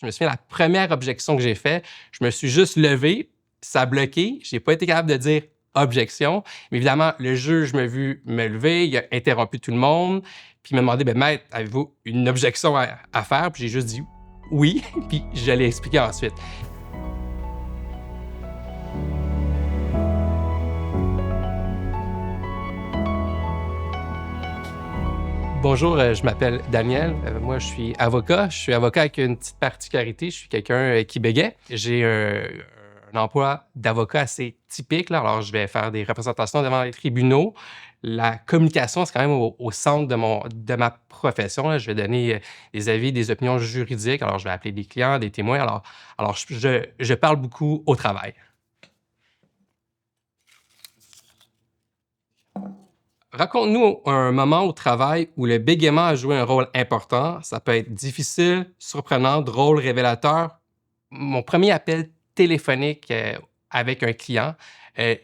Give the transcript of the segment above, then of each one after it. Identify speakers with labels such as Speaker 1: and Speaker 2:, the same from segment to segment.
Speaker 1: Je me souviens, la première objection que j'ai faite, je me suis juste levé, ça a bloqué, je n'ai pas été capable de dire objection. Mais évidemment, le juge m'a vu me lever, il a interrompu tout le monde, puis il m'a demandé, maître, avez-vous une objection à faire? Puis j'ai juste dit oui, puis je l'ai expliqué ensuite. Bonjour, je m'appelle Daniel. Moi, je suis avocat. Je suis avocat avec une petite particularité. Je suis quelqu'un qui bégait. J'ai un emploi d'avocat assez typique. Là. Alors, je vais faire des représentations devant les tribunaux. La communication, c'est quand même au centre de ma profession. Là. Je vais donner des avis, des opinions juridiques. Alors, je vais appeler des clients, des témoins. Alors je parle beaucoup au travail. Raconte-nous un moment au travail où le bégaiement a joué un rôle important. Ça peut être difficile, surprenant, drôle, révélateur. Mon premier appel téléphonique avec un client,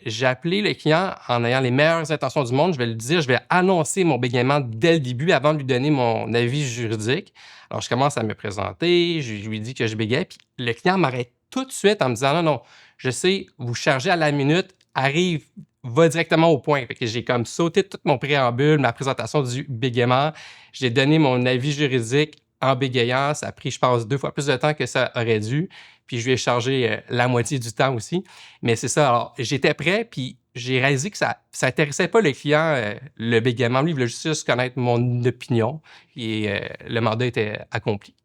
Speaker 1: j'ai appelé le client en ayant les meilleures intentions du monde. Je vais lui dire, je vais annoncer mon bégaiement dès le début avant de lui donner mon avis juridique. Alors, je commence à me présenter, je lui dis que je bégayais, puis le client m'arrête tout de suite en me disant, non, non, je sais, vous chargez à la minute, arrive, va directement au point. Fait que j'ai comme sauté tout mon préambule, ma présentation du bégaiement. J'ai donné mon avis juridique en bégayant. Ça a pris, je pense, 2 fois plus de temps que ça aurait dû. Puis je lui ai chargé la moitié du temps aussi. Mais c'est ça. Alors, j'étais prêt, puis j'ai réalisé que ça n'intéressait pas le client, le bégaiement. Lui, il voulait juste connaître mon opinion. Et le mandat était accompli.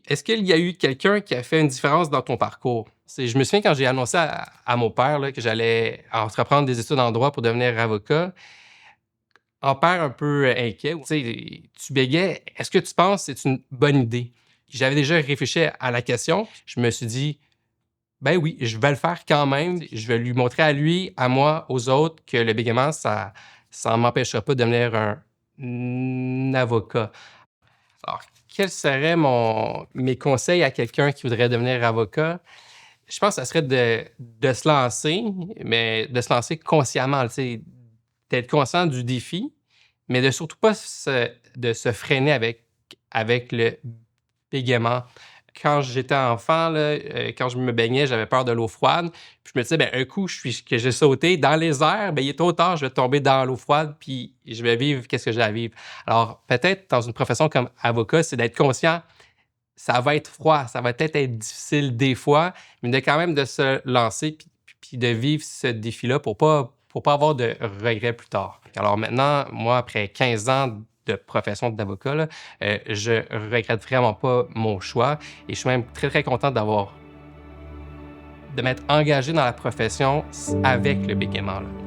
Speaker 1: Est-ce qu'il y a eu quelqu'un qui a fait une différence dans ton parcours? Je me souviens quand j'ai annoncé à mon père là, que j'allais entreprendre des études en droit pour devenir avocat, en père un peu inquiet, tu sais, tu bégais, est-ce que tu penses que c'est une bonne idée? J'avais déjà réfléchi à la question. Je me suis dit, ben oui, je vais le faire quand même. Je vais lui montrer à lui, à moi, aux autres que le bégaiement, ça ne m'empêchera pas de devenir un avocat. Alors, quels seraient mes conseils à quelqu'un qui voudrait devenir avocat? Je pense que ça serait de se lancer, mais de se lancer consciemment, tu sais, d'être conscient du défi, mais de surtout pas de se freiner avec le bégaiement. Quand j'étais enfant, là, quand je me baignais, j'avais peur de l'eau froide. Puis je me disais, ben, un coup que j'ai sauté dans les airs, ben, il est trop tard, je vais tomber dans l'eau froide, puis je vais vivre qu'est-ce que j'ai à vivre. Alors, peut-être dans une profession comme avocat, c'est d'être conscient, ça va être froid, ça va peut-être être difficile des fois, mais de quand même de se lancer puis de vivre ce défi-là pour pas avoir de regrets plus tard. Alors maintenant, moi, après 15 ans de profession d'avocat, là, je regrette vraiment pas mon choix et je suis même très, très content de m'être engagé dans la profession avec le bégaiement. Là.